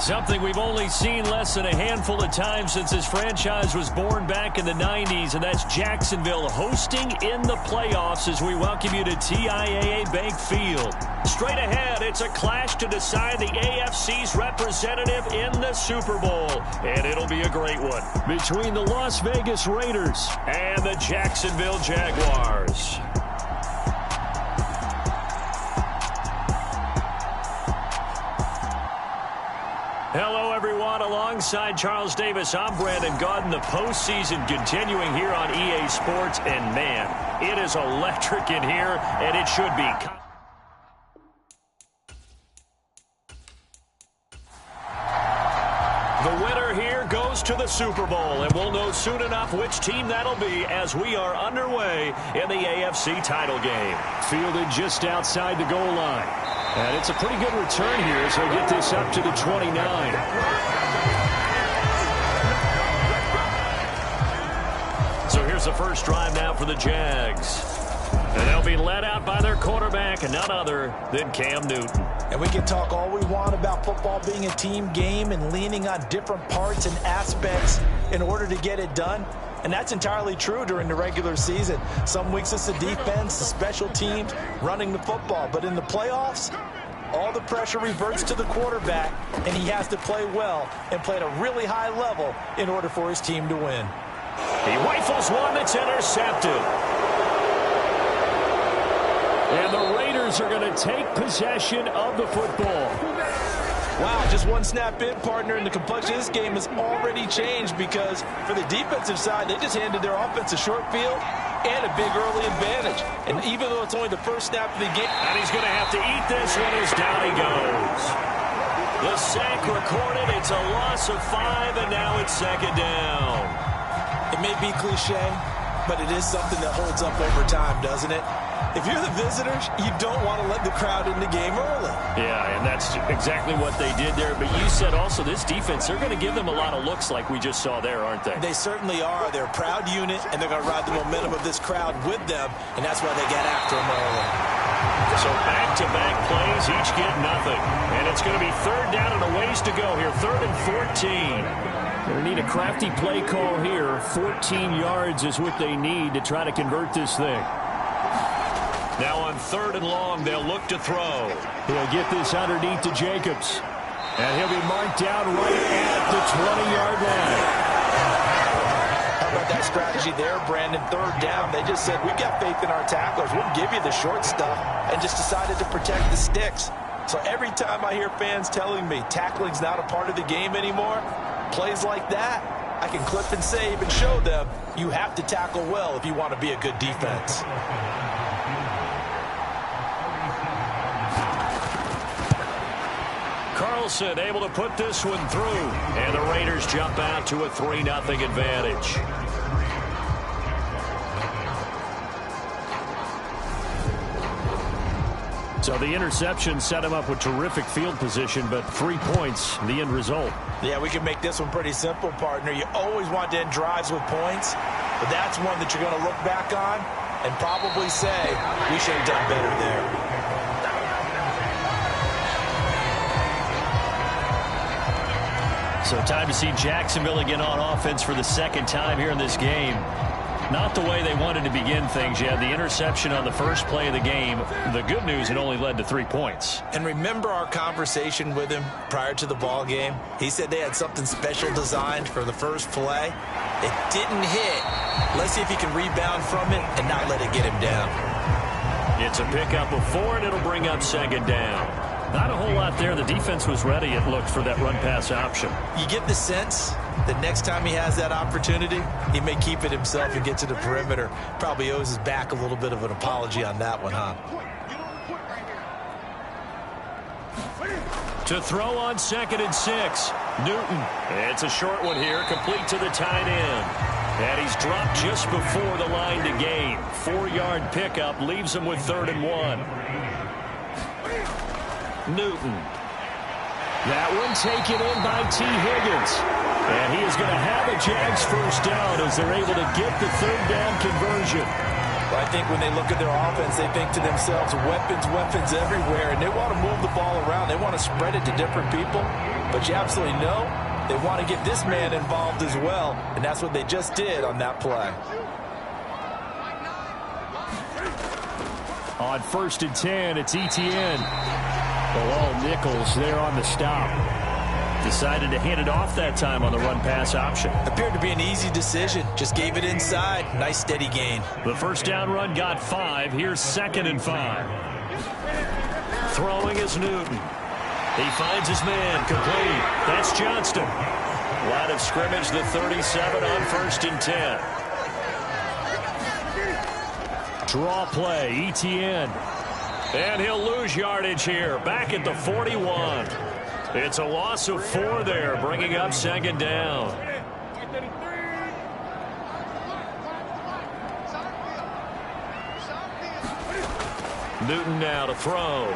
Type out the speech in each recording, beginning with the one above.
Something we've only seen less than a handful of times since this franchise was born back in the 90s, and that's Jacksonville hosting in the playoffs as we welcome you to TIAA Bank Field. Straight ahead, it's a clash to decide the AFC's representative in the Super Bowl, and it'll be a great one between the Las Vegas Raiders and the Jacksonville Jaguars. Hello, everyone. Alongside Charles Davis, I'm Brandon Gaudin. The postseason continuing here on EA Sports, and man, it is electric in here, and it should be. The winner here goes to the Super Bowl, and we'll know soon enough which team that'll be as we are underway in the AFC title game. Fielded just outside the goal line. And it's a pretty good return here as they get this up to the 29. So here's the first drive now for the Jags. And they'll be led out by their quarterback, and none other than Cam Newton. And we can talk all we want about football being a team game and leaning on different parts and aspects in order to get it done. And that's entirely true during the regular season. Some weeks it's the defense, the special teams, running the football. But in the playoffs, all the pressure reverts to the quarterback, and he has to play well and play at a really high level in order for his team to win. He rifles one that's intercepted. And the Raiders are going to take possession of the football. Wow, just one snap in, partner, and the complexion of this game has already changed because for the defensive side, they just handed their offense a short field and a big early advantage. And even though it's only the first snap of the game. And he's going to have to eat this one as down he goes. The sack recorded. It's a loss of 5, and now it's second down. It may be cliche, but it is something that holds up over time, doesn't it? If you're the visitors, you don't want to let the crowd in the game early. Yeah, and that's exactly what they did there. But you said also this defense, they're going to give them a lot of looks like we just saw there, aren't they? They certainly are. They're a proud unit, and they're going to ride the momentum of this crowd with them, and that's why they get after them early. So back-to-back plays, each get nothing. And it's going to be third down and a ways to go here, 3rd and 14. They need a crafty play call here. 14 yards is what they need to try to convert this thing. Now on 3rd and long, they'll look to throw. He'll get this underneath to Jacobs. And he'll be marked down right at the 20-yard line. How about that strategy there, Brandon? 3rd down. They just said, we've got faith in our tacklers. We'll give you the short stuff, and just decided to protect the sticks. So every time I hear fans telling me tackling's not a part of the game anymore, plays like that, I can clip and save and show them you have to tackle well if you want to be a good defense. Carlson able to put this one through. And the Raiders jump out to a 3-0 advantage. So the interception set him up with terrific field position, but 3 points, the end result. Yeah, we can make this one pretty simple, partner. You always want to end drives with points, but that's one that you're going to look back on and probably say, we should have done better there. So time to see Jacksonville again on offense for the second time here in this game. Not the way they wanted to begin things. You had the interception on the first play of the game. The good news, it only led to 3 points. And remember our conversation with him prior to the ball game? He said they had something special designed for the first play. It didn't hit. Let's see if he can rebound from it and not let it get him down. It's a pickup of 4, and it'll bring up second down. Not a whole lot there. The defense was ready, it looked, for that run-pass option. You get the sense that next time he has that opportunity, he may keep it himself and get to the perimeter. Probably owes his back a little bit of an apology on that one, huh? To throw on 2nd and 6. Newton. It's a short one here, complete to the tight end. And he's dropped just before the line to gain. 4-yard pickup leaves him with 3rd and 1. Newton. That one taken in by T. Higgins. And he is going to have a Jags first down as they're able to get the 3rd down conversion. Well, I think when they look at their offense, they think to themselves, weapons, weapons everywhere, and they want to move the ball around. They want to spread it to different people, but you absolutely know they want to get this man involved as well, and that's what they just did on that play. On 1st and 10, it's Etienne. Below Nichols there on the stop. Decided to hand it off that time on the run-pass option. Appeared to be an easy decision. Just gave it inside. Nice steady gain. The first down run got 5. Here's 2nd and 5. Throwing is Newton. He finds his man. Complete. That's Johnston. Line of scrimmage, the 37 on 1st and 10. Draw play, Etienne. And he'll lose yardage here. Back at the 41. It's a loss of 4 there, bringing up 2nd down. Newton now to throw.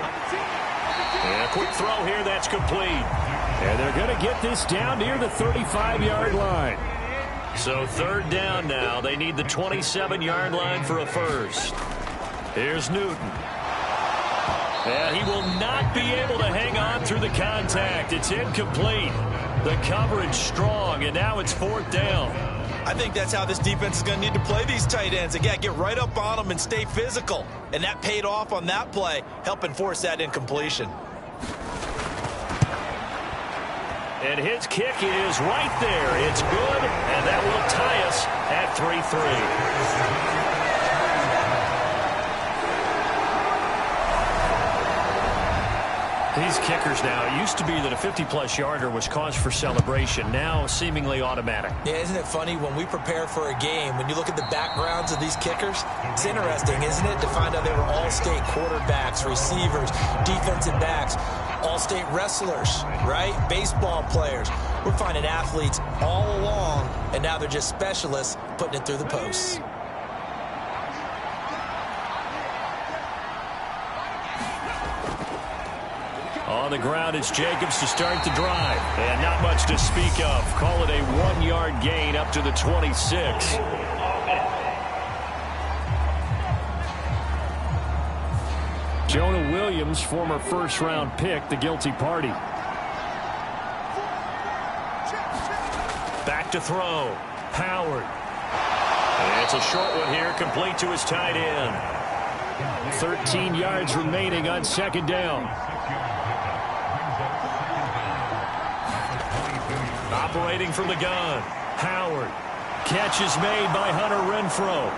And a quick throw here, that's complete. And they're going to get this down near the 35-yard line. So 3rd down now. They need the 27-yard line for a first. Here's Newton. And he will not be able to hang on through the contact. It's incomplete. The coverage strong, and now it's 4th down. I think that's how this defense is going to need to play these tight ends. They got to get right up on them and stay physical. And that paid off on that play, helping force that incompletion. And his kick is right there. It's good, and that will tie us at 3-3. These kickers now, it used to be that a 50-plus yarder was cause for celebration. Now seemingly automatic. Yeah, isn't it funny when we prepare for a game, when you look at the backgrounds of these kickers, it's interesting, isn't it, to find out they were all-state quarterbacks, receivers, defensive backs, all-state wrestlers, right? Baseball players. We're finding athletes all along, and now they're just specialists putting it through the posts. On the ground, it's Jacobs to start the drive. And not much to speak of. Call it a 1-yard gain up to the 26. Jonah Williams, former first-round pick, the guilty party. Back to throw. Howard. And it's a short one here, complete to his tight end. 13 yards remaining on 2nd down. Operating from the gun. Howard. Catch is made by Hunter Renfrow.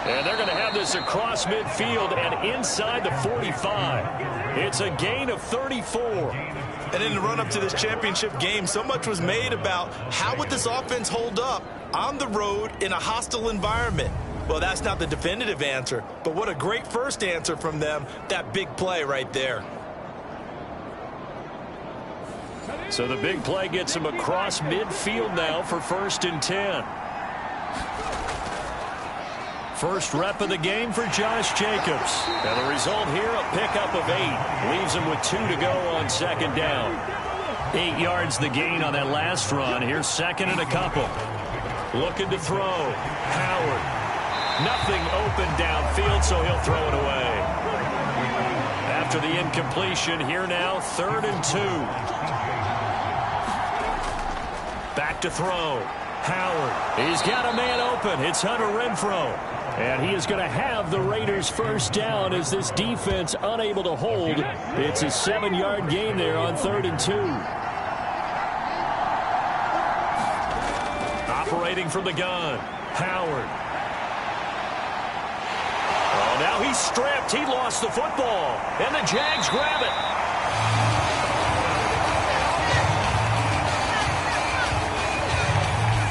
And they're going to have this across midfield and inside the 45. It's a gain of 34. And in the run-up to this championship game, so much was made about how would this offense hold up on the road in a hostile environment. Well, that's not the definitive answer, but what a great first answer from them, that big play right there. So the big play gets him across midfield now for 1st and 10. First rep of the game for Josh Jacobs. And the result here, a pickup of 8. Leaves him with 2 to go on 2nd down. 8 yards the gain on that last run. Here's 2nd and a couple. Looking to throw. Howard. Nothing open downfield, so he'll throw it away. After the incompletion, here now, 3rd and 2. Back to throw. Howard. He's got a man open. It's Hunter Renfrow. And he is going to have the Raiders first down as this defense unable to hold. It's a 7-yard gain there on 3rd and 2. Operating from the gun. Howard. Oh, now he's stripped. He lost the football. And the Jags grab it.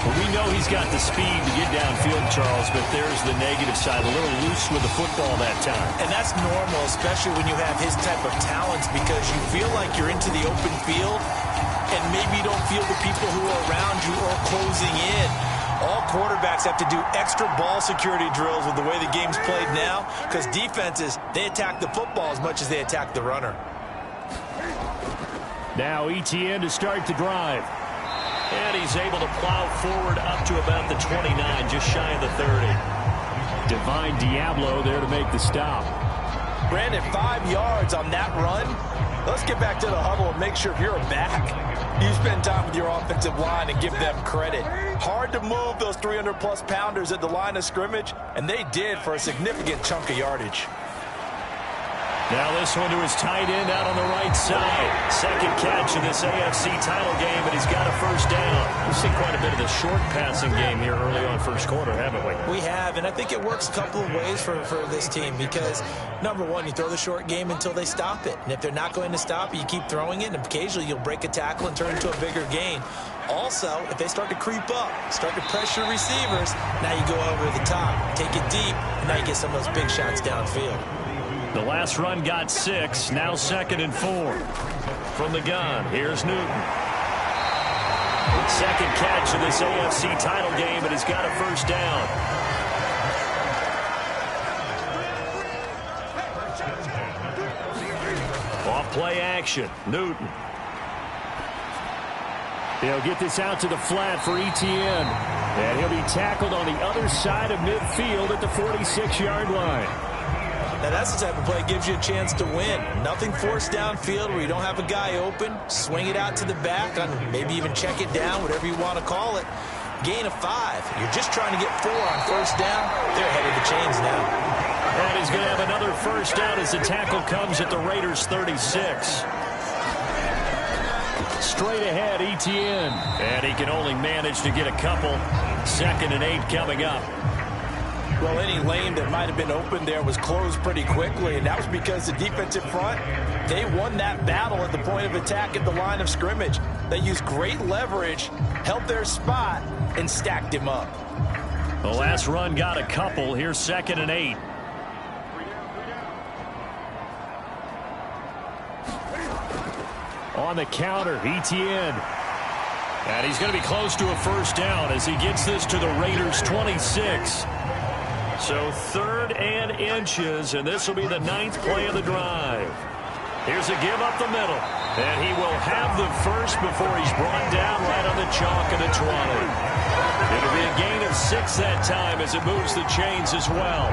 We know he's got the speed to get downfield, Charles, but there's the negative side. A little loose with the football that time. And that's normal, especially when you have his type of talents, because you feel like you're into the open field and maybe you don't feel the people who are around you or closing in. All quarterbacks have to do extra ball security drills with the way the game's played now, because defenses, they attack the football as much as they attack the runner. Now Etienne to start the drive. And he's able to plow forward up to about the 29, just shy of the 30. Divine Diablo there to make the stop. Brandon, 5 yards on that run. Let's get back to the huddle and make sure if you're a back, you spend time with your offensive line and give them credit. Hard to move those 300-plus pounders at the line of scrimmage, and they did for a significant chunk of yardage. Now this one to his tight end out on the right side. Second catch in this AFC title game, and he's got a first down. We've seen quite a bit of the short passing game here early on first quarter, haven't we? We have, and I think it works a couple of ways for this team because, number one, you throw the short game until they stop it. And if they're not going to stop it, you keep throwing it, and occasionally you'll break a tackle and turn into a bigger gain. Also, if they start to creep up, start to pressure receivers, now you go over the top, take it deep, and now you get some of those big shots downfield. The last run got 6, now 2nd and 4. From the gun, here's Newton. Second catch of this AFC title game, and he's got a first down. Off play action, Newton. He'll get this out to the flat for Etienne. And he'll be tackled on the other side of midfield at the 46-yard line. Now, that's the type of play that gives you a chance to win. Nothing forced downfield where you don't have a guy open. Swing it out to the back, and maybe even check it down, whatever you want to call it. Gain of 5. You're just trying to get 4 on first down. They're ahead of the chains now. And he's going to have another first down as the tackle comes at the Raiders' 36. Straight ahead, Etienne. And he can only manage to get a couple. 2nd and 8 coming up. Well, any lane that might have been open there was closed pretty quickly, and that was because the defensive front, they won that battle at the point of attack at the line of scrimmage. They used great leverage, held their spot, and stacked him up. The last run got a couple. Here's 2nd and 8. On the counter, Etienne. And he's going to be close to a first down as he gets this to the Raiders' 26. So 3rd and inches, and this will be the 9th play of the drive. Here's a give up the middle, and he will have the first before he's brought down right on the chalk of the 20. It'll be a gain of 6 that time as it moves the chains as well.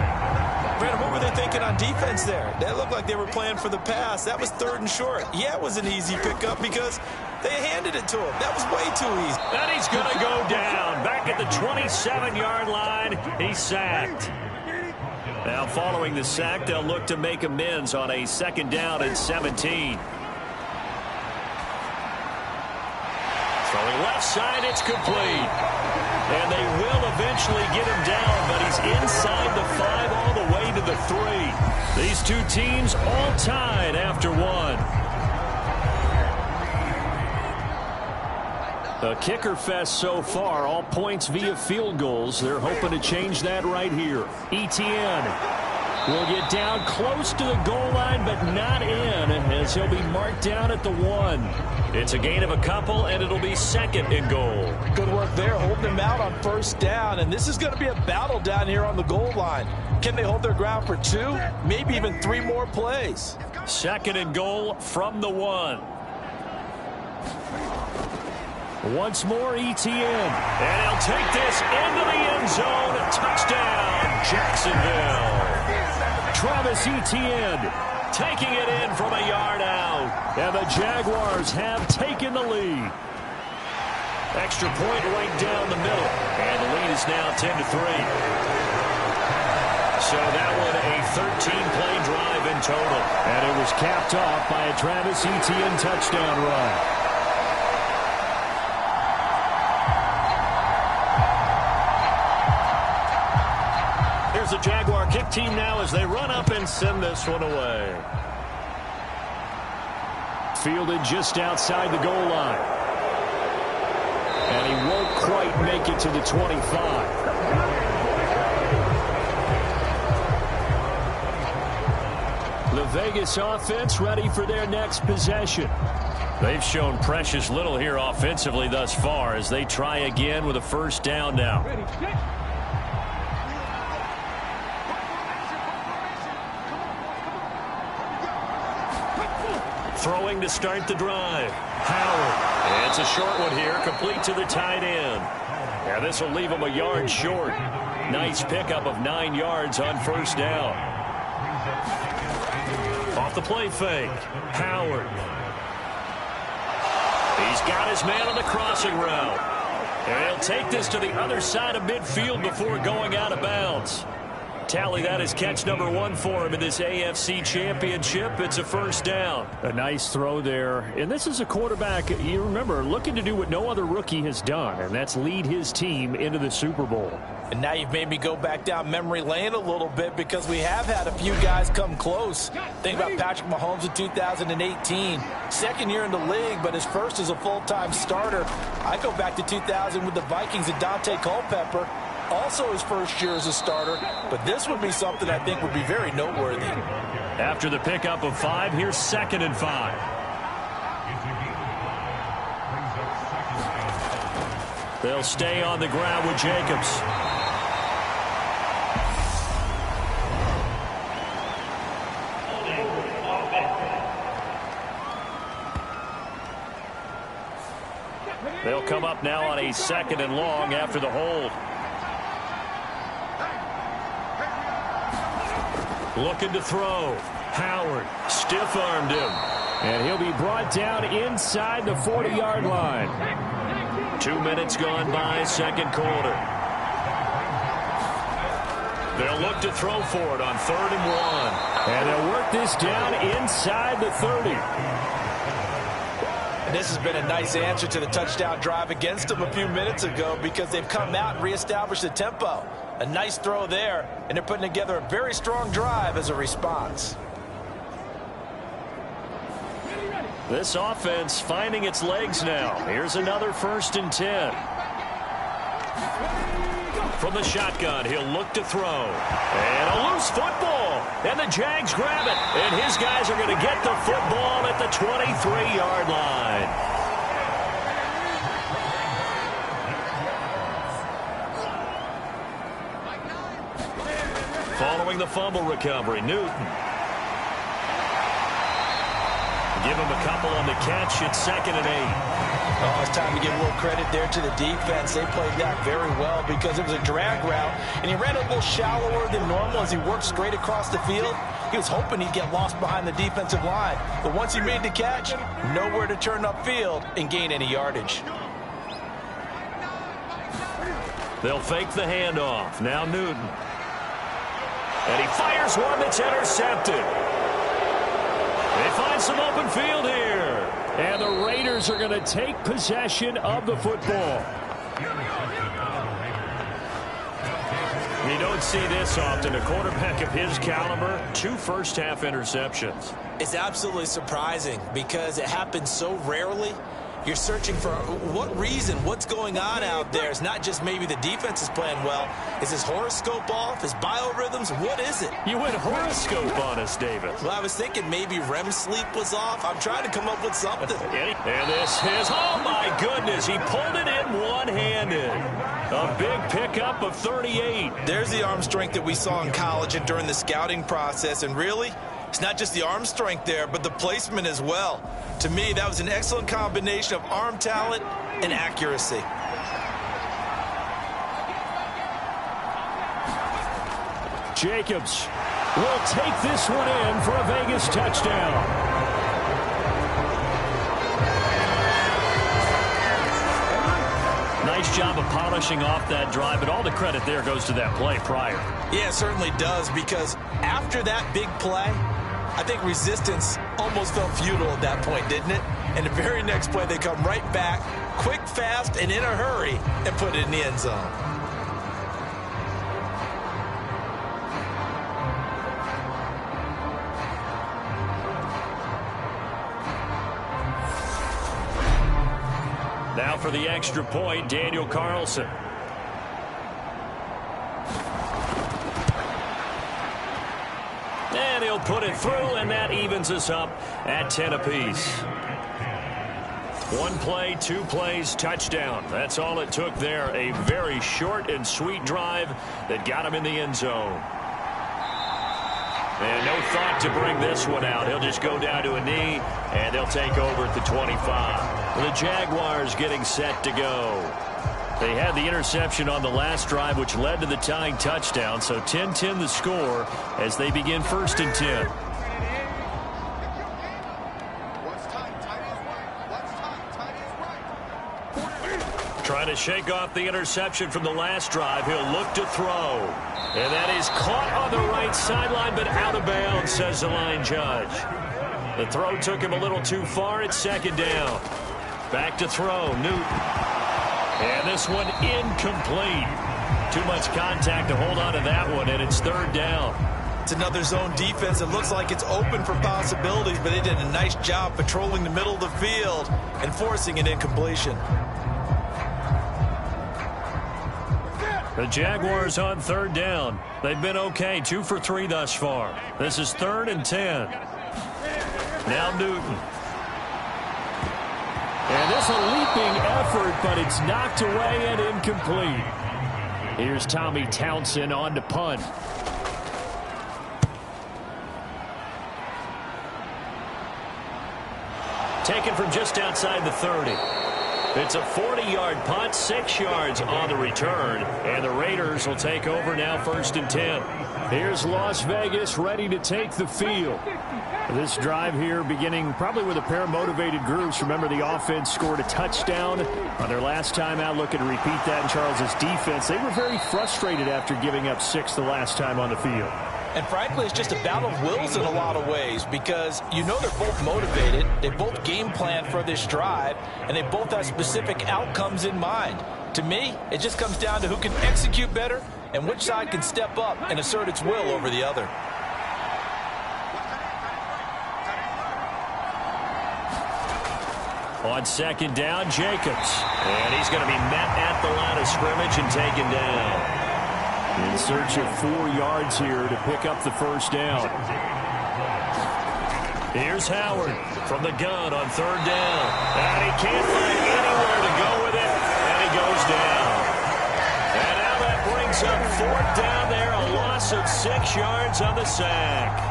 Brandon, what were they thinking on defense there? That looked like they were playing for the pass. That was 3rd and short. Yeah, it was an easy pickup because they handed it to him. That was way too easy. And he's going to go down. Back at the 27-yard line, he's sacked. Now following the sack, they'll look to make amends on a 2nd down and 17. Throwing left side, it's complete. And they will eventually get him down, but he's inside the 5 all the way to the 3. These two teams all tied after 1. A kicker fest so far, all points via field goals. They're hoping to change that right here. Etienne will get down close to the goal line, but not in, as he'll be marked down at the 1. It's a gain of a couple, and it'll be 2nd and goal. Good work there, holding them out on first down, and this is going to be a battle down here on the goal line. Can they hold their ground for 2, maybe even 3 more plays? 2nd and goal from the 1. Once more, Etienne. And he'll take this into the end zone. Touchdown, Jacksonville. Travis Etienne taking it in from a yard out. And the Jaguars have taken the lead. Extra point right down the middle. And the lead is now 10-3. So that one a 13-play drive in total. And it was capped off by a Travis Etienne touchdown run. The Jaguar kick team now as they run up and send this one away. Fielded just outside the goal line. And he won't quite make it to the 25. The Vegas offense ready for their next possession. They've shown precious little here offensively thus far as they try again with a first down now. Throwing to start the drive. Howard. And it's a short one here, complete to the tight end. Yeah, this will leave him a yard short. Nice pickup of 9 yards on first down. Off the play fake. Howard. He's got his man on the crossing route. And he'll take this to the other side of midfield before going out of bounds. Tally, that is catch number 1 for him in this AFC Championship. It's a first down. A nice throw there. And this is a quarterback, you remember, looking to do what no other rookie has done, and that's lead his team into the Super Bowl. And now you've made me go back down memory lane a little bit because we have had a few guys come close. Think about Patrick Mahomes in 2018. Second year in the league, but his first as a full-time starter. I go back to 2000 with the Vikings and Dante Culpepper. Also his first year as a starter, but this would be something I think would be very noteworthy. After the pickup of 5, here's 2nd and 5. They'll stay on the ground with Jacobs. They'll come up now on a 2nd and long after the hold. Looking to throw. Howard stiff-armed him. And he'll be brought down inside the 40-yard line. 2 minutes gone by, second quarter. They'll look to throw for it on 3rd and 1. And they'll work this down inside the 30. And this has been a nice answer to the touchdown drive against them a few minutes ago because they've come out and reestablished the tempo. A nice throw there, and they're putting together a very strong drive as a response. This offense finding its legs now. Here's another 1st and 10. From the shotgun, he'll look to throw. And a loose football. And the Jags grab it. And his guys are going to get the football at the 23-yard line. Following the fumble recovery, Newton. Give him a couple on the catch. It's 2nd and 8. Oh, it's time to give a little credit there to the defense. They played that very well because it was a drag route, and he ran a little shallower than normal as he worked straight across the field. He was hoping he'd get lost behind the defensive line, but once he made the catch, nowhere to turn upfield and gain any yardage. They'll fake the handoff. Now Newton. And he fires one that's intercepted. They find some open field here. And the Raiders are going to take possession of the football. You don't see this often. A quarterback of his caliber, 2 first-half interceptions. It's absolutely surprising because it happens so rarely. You're searching for what reason, what's going on out there. It's not just maybe the defense is playing well. Is his horoscope off? His biorhythms? What is it? You went horoscope on us, David. Well, I was thinking maybe REM sleep was off. I'm trying to come up with something. And this is, oh my goodness, he pulled it in one-handed. A big pickup of 38. There's the arm strength that we saw in college and during the scouting process. And really, it's not just the arm strength there, but the placement as well. To me, that was an excellent combination of arm talent and accuracy. Jacobs will take this one in for a Vegas touchdown. Nice job of polishing off that drive, but all the credit there goes to that play prior. Yeah, it certainly does, because after that big play, I think resistance almost felt futile at that point, didn't it? And the very next play, they come right back, quick, fast, and in a hurry, and put it in the end zone. Now for the extra point, Daniel Carlson. And he'll put it through, and that evens us up at 10 apiece. 1 play, 2 plays, touchdown. That's all it took there. A very short and sweet drive that got him in the end zone. And no thought to bring this one out. He'll just go down to a knee, and they'll take over at the 25. The Jaguars getting set to go. They had the interception on the last drive, which led to the tying touchdown. So 10-10 the score as they begin 1st and 10. Trying to shake off the interception from the last drive. He'll look to throw. And that is caught on the right sideline, but out of bounds, says the line judge. The throw took him a little too far. It's 2nd down. Back to throw. Newton. And this one incomplete. Too much contact to hold on to that one, and it's 3rd down. It's another zone defense. It looks like it's open for possibilities, but they did a nice job patrolling the middle of the field and forcing an incompletion. The Jaguars on 3rd down. They've been okay, 2 for 3 thus far. This is 3rd and 10. Now Newton. And this a leaping effort, but it's knocked away and incomplete. Here's Tommy Townsend on to punt. Taken from just outside the 30. It's a 40-yard punt, 6 yards on the return. And the Raiders will take over now 1st and 10. Here's Las Vegas ready to take the field. This drive here beginning probably with a pair of motivated groups. Remember, the offense scored a touchdown on their last time out. Looking to repeat that in Charles's defense. They were very frustrated after giving up 6 the last time on the field. And frankly, it's just a battle of wills in a lot of ways because you know they're both motivated. They both game plan for this drive, and they both have specific outcomes in mind. To me, it just comes down to who can execute better and which side can step up and assert its will over the other. On 2nd down, Jacobs. And he's going to be met at the line of scrimmage and taken down. In search of 4 yards here to pick up the 1st down. Here's Howard from the gun on 3rd down. And he can't find anywhere to go with it. And he goes down. And now that brings up 4th down there. A loss of 6 yards on the sack.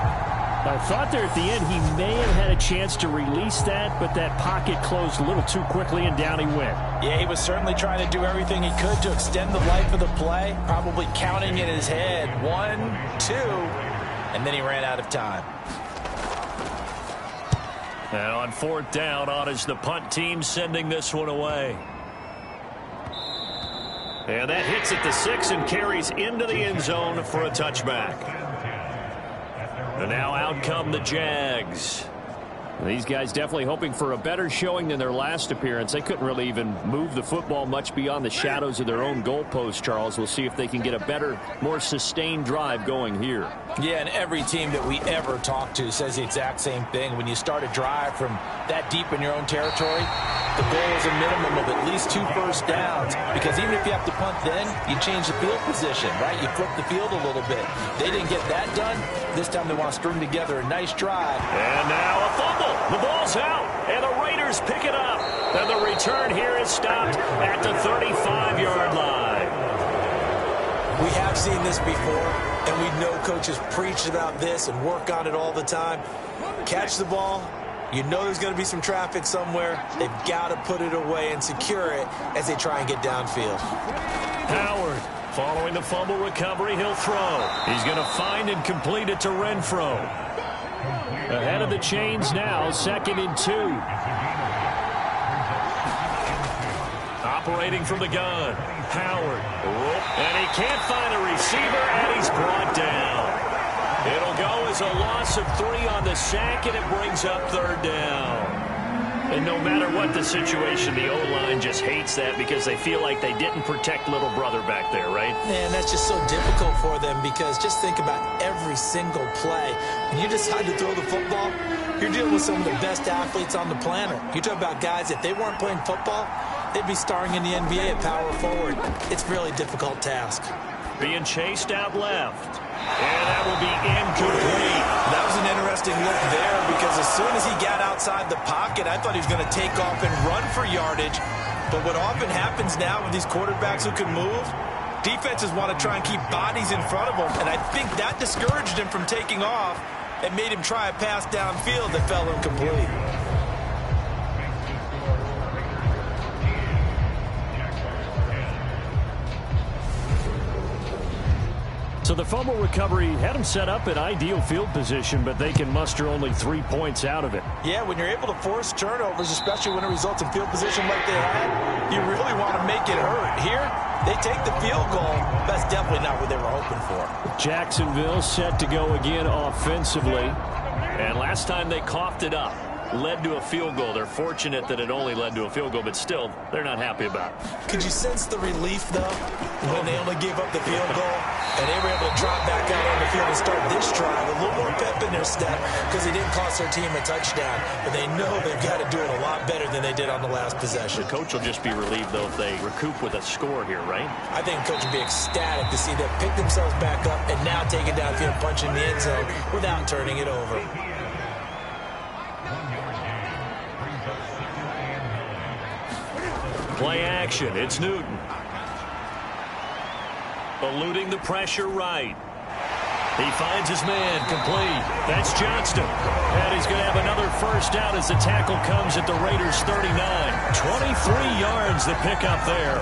I thought there at the end he may have had a chance to release that, but that pocket closed a little too quickly, and down he went. Yeah, he was certainly trying to do everything he could to extend the life of the play, probably counting in his head 1, 2, and then he ran out of time. And on 4th down, on is the punt team sending this one away. And that hits at the 6 and carries into the end zone for a touchback. And now out come the Jags. These guys definitely hoping for a better showing than their last appearance. They couldn't really even move the football much beyond the shadows of their own goalpost, Charles. We'll see if they can get a better, more sustained drive going here. Yeah, and every team that we ever talk to says the exact same thing. When you start a drive from that deep in your own territory, the goal is a minimum of at least 2 first downs. Because even if you have to punt then, you change the field position, right? You flip the field a little bit. They didn't get that done. This time they want to string together a nice drive. And now a fumble. The ball's out, and the Raiders pick it up. And the return here is stopped at the 35-yard line. We have seen this before, and we know coaches preach about this and work on it all the time. Catch the ball. You know there's going to be some traffic somewhere. They've got to put it away and secure it as they try and get downfield. Howard, following the fumble recovery, he'll throw. He's going to find and complete it to Renfro. Ahead of the chains now, 2nd and 2. Operating from the gun, Howard. And he can't find a receiver, and he's brought down. It'll go as a loss of 3 on the sack, and it brings up 3rd down. And no matter what the situation, the O-line just hates that because they feel like they didn't protect little brother back there, right? Man, that's just so difficult for them because just think about every single play. When you decide to throw the football, you're dealing with some of the best athletes on the planet. You talk about guys, if they weren't playing football, they'd be starring in the NBA at power forward. It's a really difficult task. Being chased out left. And that will be incomplete. That was an interesting look there because as soon as he got outside the pocket, I thought he was going to take off and run for yardage. But what often happens now with these quarterbacks who can move, defenses want to try and keep bodies in front of them. And I think that discouraged him from taking off and made him try a pass downfield that fell incomplete. So the fumble recovery had them set up in ideal field position, but they can muster only 3 points out of it. Yeah, when you're able to force turnovers, especially when it results in field position like they had, you really want to make it hurt. Here, they take the field goal. That's definitely not what they were hoping for. Jacksonville set to go again offensively. And last time they coughed it up, led to a field goal. They're fortunate that it only led to a field goal, but still, they're not happy about it. Could you sense the relief, though, when they only gave up the field goal and they were able to drop back out on the field and start this drive with a little more pep in their step because they didn't cost their team a touchdown, but they know they've got to do it a lot better than they did on the last possession. The coach will just be relieved, though, if they recoup with a score here, right? I think the coach would be ecstatic to see them pick themselves back up and now take it downfield, punch in the end zone without turning it over. Play action. It's Newton. Eluding the pressure right. He finds his man complete. That's Johnston. And he's going to have another first down as the tackle comes at the Raiders' 39. 23 yards the pickup there.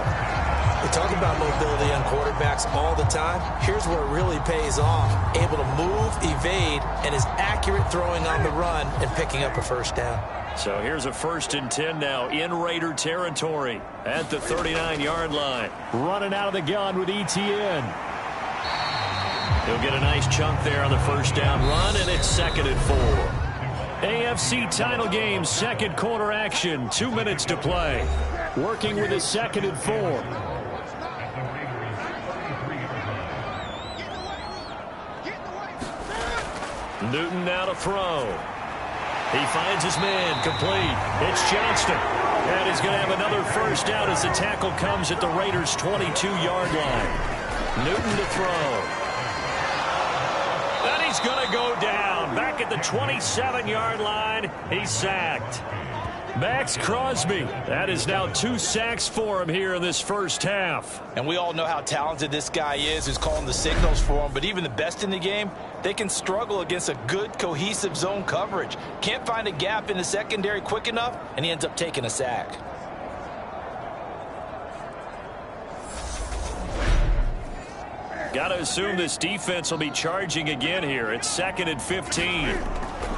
We talk about mobility on quarterbacks all the time. Here's where it really pays off. Able to move, evade, and is accurate throwing on the run and picking up a first down. So here's a 1st and 10 now in Raider territory at the 39-yard line. Running out of the gun with ETN. He'll get a nice chunk there on the first down run, and it's 2nd and 4. AFC title game, second quarter action. 2 minutes to play. Working with his 2nd and 4. Newton now to throw. He finds his man complete. It's Johnston. And he's going to have another first down as the tackle comes at the Raiders' 22-yard line. Newton to throw. And he's going to go down. Back at the 27-yard line. He's sacked. Max Crosby. That is now 2 sacks for him here in this first half. And we all know how talented this guy is, who's calling the signals for him. But even the best in the game, they can struggle against a good, cohesive zone coverage. Can't find a gap in the secondary quick enough, and he ends up taking a sack. Got to assume this defense will be charging again here. It's 2nd and 15.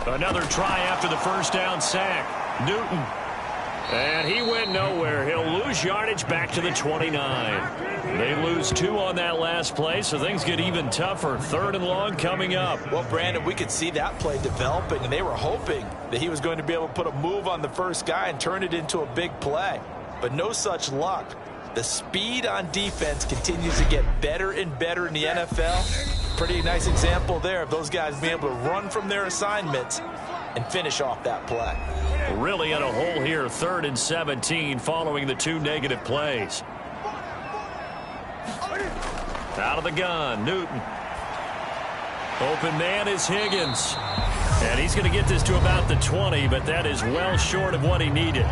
Another try after the first down sack. Newton. And he went nowhere. He'll lose yardage back to the 29. They lose 2 on that last play, so things get even tougher. 3rd and long coming up. Well, Brandon, we could see that play developing, and they were hoping that he was going to be able to put a move on the first guy and turn it into a big play. But no such luck. The speed on defense continues to get better and better in the NFL. Pretty nice example there of those guys being able to run from their assignments and finish off that play. Really in a hole here, 3rd and 17 following the 2 negative plays. Out of the gun, Newton. Open man is Higgins. And he's going to get this to about the 20, but that is well short of what he needed.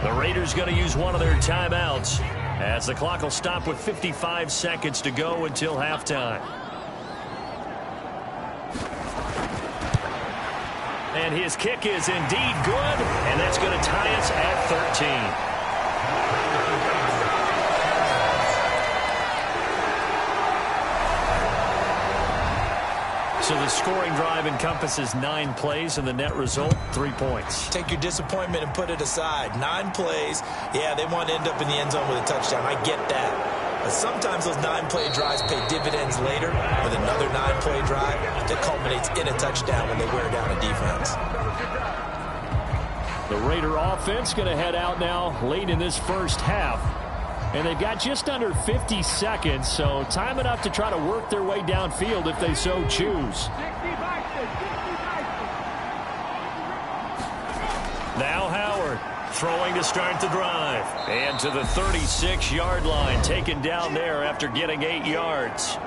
The Raiders going to use one of their timeouts as the clock will stop with 55 seconds to go until halftime. And his kick is indeed good, and that's going to tie us at 13. So the scoring drive encompasses 9 plays, and the net result, 3 points. Take your disappointment and put it aside. 9 plays. Yeah, they want to end up in the end zone with a touchdown. I get that. But sometimes those 9-play drives pay dividends later with another 9-play drive that culminates in a touchdown when they wear down a defense. The Raider offense going to head out now late in this first half. And they've got just under 50 seconds, so time enough to try to work their way downfield if they so choose. Now Howard throwing to start the drive. And to the 36-yard line, taken down there after getting 8 yards.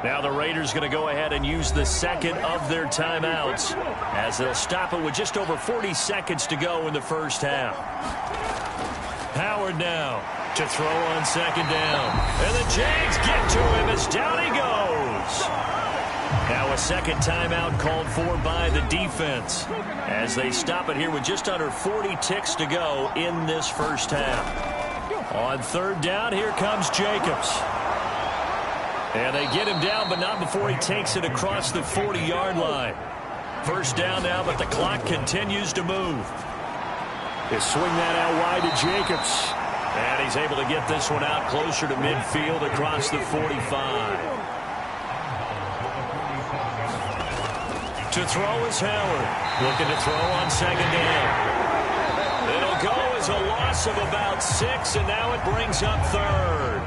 Now the Raiders going to go ahead and use the second of their timeouts as they'll stop it with just over 40 seconds to go in the first half. Howard now to throw on second down. And the Jags get to him as down he goes. Now a second timeout called for by the defense as they stop it here with just under 40 ticks to go in this first half. On third down, here comes Jacobs. And they get him down, but not before he takes it across the 40-yard line. First down now, but the clock continues to move. They swing that out wide to Jacobs. And he's able to get this one out closer to midfield across the 45. To throw is Howard. Looking to throw on second down. It'll go as a loss of about 6, and now it brings up third.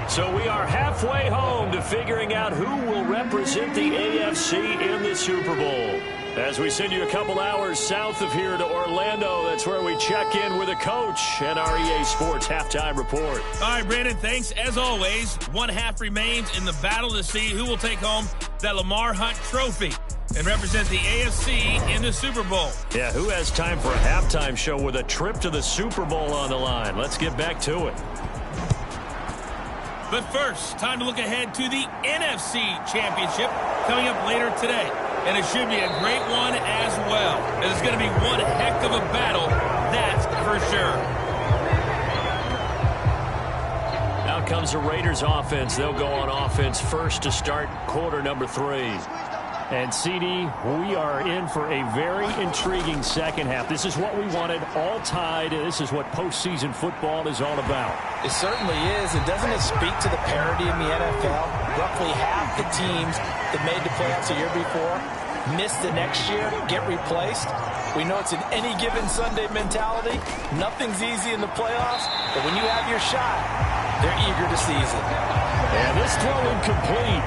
So we are halfway home to figuring out who will represent the AFC in the Super Bowl. As we send you a couple hours south of here to Orlando, that's where we check in with a coach and our EA Sports Halftime Report. All right, Brandon, thanks. As always, one half remains in the battle to see who will take home that Lamar Hunt trophy and represent the AFC in the Super Bowl. Yeah, who has time for a halftime show with a trip to the Super Bowl on the line? Let's get back to it. But first, time to look ahead to the NFC Championship coming up later today. And it should be a great one as well. It's going to be one heck of a battle, that's for sure. Now comes the Raiders offense. They'll go on offense first to start quarter number 3. And, CD, we are in for a very intriguing second half. This is what we wanted, all tied. This is what postseason football is all about. It certainly is. And doesn't it speak to the parity in the NFL? Roughly half the teams that made the playoffs a year before miss the next year, get replaced. We know it's an any given Sunday mentality. Nothing's easy in the playoffs, but when you have your shot, they're eager to seize it. And this throw incomplete.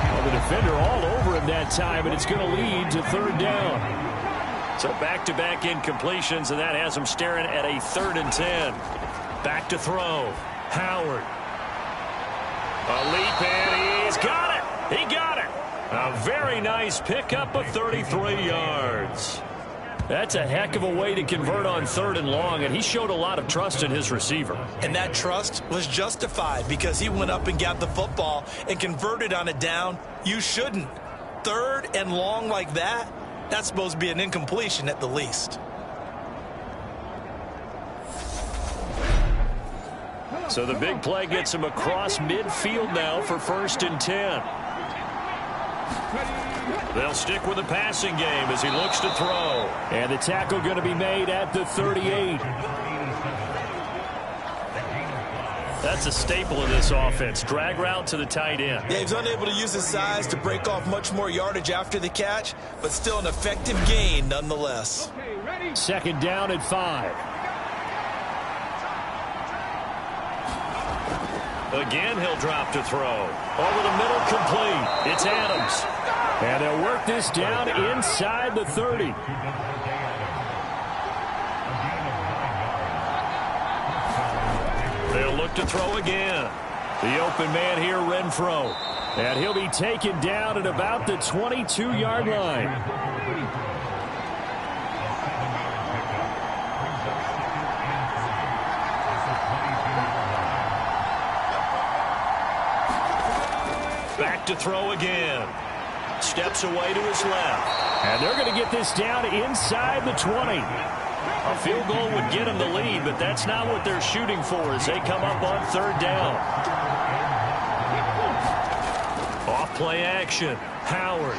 Well, the defender all over him that time, and it's going to lead to third down. So back-to-back incompletions, and that has him staring at a 3rd and 10. Back to throw. Howard. A leap, and he's got it. He got it. A very nice pickup of 33 yards. That's a heck of a way to convert on 3rd and long, and he showed a lot of trust in his receiver. And that trust was justified because he went up and got the football and converted on a down. You shouldn't. 3rd and long like that, that's supposed to be an incompletion at the least. So the big play gets him across midfield now for 1st and 10. They'll stick with the passing game as he looks to throw. And the tackle going to be made at the 38. That's a staple of this offense. Drag route to the tight end. Yeah, he's unable to use his size to break off much more yardage after the catch, but still an effective gain nonetheless. Second down at 5. Again, he'll drop to throw. Over the middle, complete. It's Adams. And they'll work this down inside the 30. They'll look to throw again. The open man here, Renfro. And he'll be taken down at about the 22-yard line. Back to throw again. Steps away to his left. And they're going to get this down inside the 20. A field goal would get them the lead, but that's not what they're shooting for as they come up on 3rd down. Off play action. Howard.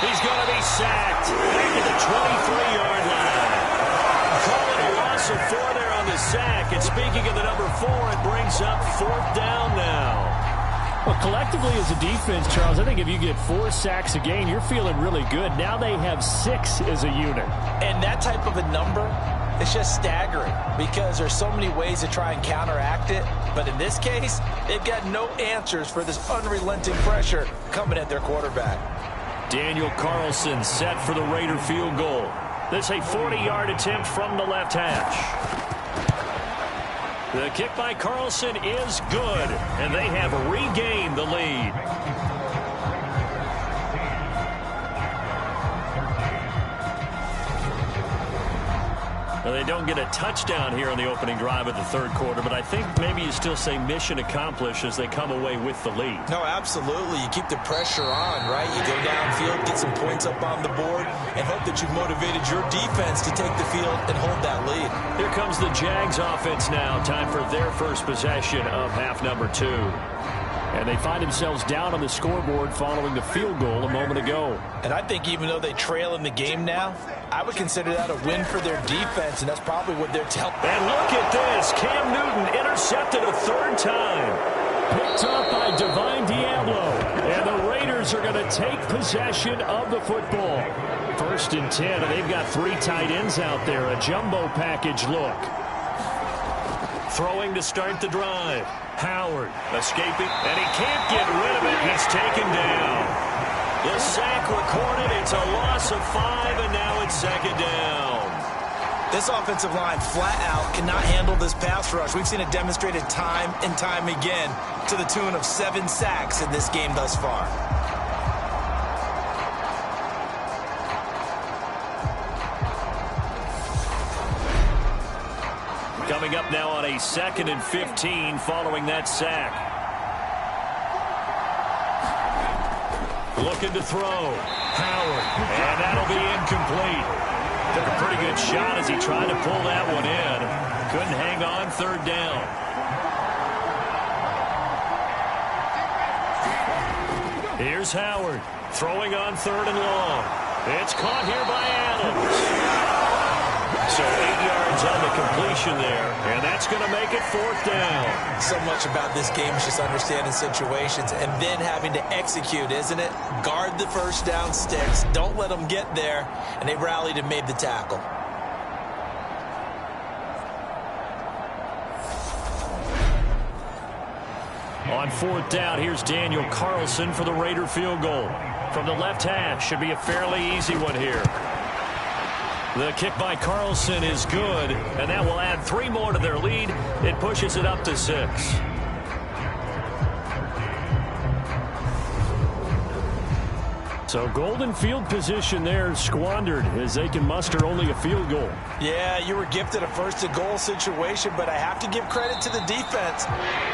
He's going to be sacked back at the 23-yard line. Calling a loss of 4 there on the sack. And speaking of the number 4, it brings up 4th down now. Well, collectively as a defense, Charles, I think if you get 4 sacks a game, you're feeling really good. Now they have 6 as a unit. And that type of a number, it's just staggering because there's so many ways to try and counteract it. But in this case, they've got no answers for this unrelenting pressure coming at their quarterback. Daniel Carlson set for the Raider field goal. This a 40-yard attempt from the left hash. The kick by Carlson is good, and they have regained the lead. Well, they don't get a touchdown here on the opening drive of the third quarter, but I think maybe you still say mission accomplished as they come away with the lead. No, absolutely. You keep the pressure on, right? You go downfield, get some points up on the board, and hope that you've motivated your defense to take the field and hold that lead. Here comes the Jags offense now. Time for their first possession of half number 2. And they find themselves down on the scoreboard following the field goal a moment ago. And I think even though they trail in the game now, I would consider that a win for their defense, and that's probably what they're telling. And look at this. Cam Newton intercepted a third time. Picked up by Divine Diablo. And the Raiders are going to take possession of the football. 1st and 10, and they've got 3 tight ends out there. A jumbo package look. Throwing to start the drive. Howard escaping, and he can't get rid of it. He's taken down. The sack recorded. It's a loss of 5, and now it's 2nd down. This offensive line flat out cannot handle this pass rush. We've seen it demonstrated time and time again to the tune of 7 sacks in this game thus far. Coming up now on a 2nd and 15 following that sack. Looking to throw. Howard. And that'll be incomplete. Took a pretty good shot as he tried to pull that one in. Couldn't hang on 3rd down. Here's Howard. Throwing on 3rd and long. It's caught here by Adams. So 8 yards on the completion there, and that's going to make it 4th down. So much about this game is just understanding situations and then having to execute, isn't it? Guard the first down sticks. Don't let them get there, and they rallied and made the tackle. On 4th down, here's Daniel Carlson for the Raider field goal. From the left hash, should be a fairly easy one here. The kick by Carlson is good, and that will add 3 more to their lead. It pushes it up to 6. So golden field position there squandered as they can muster only a field goal. Yeah, you were gifted a 1st and goal situation, but I have to give credit to the defense.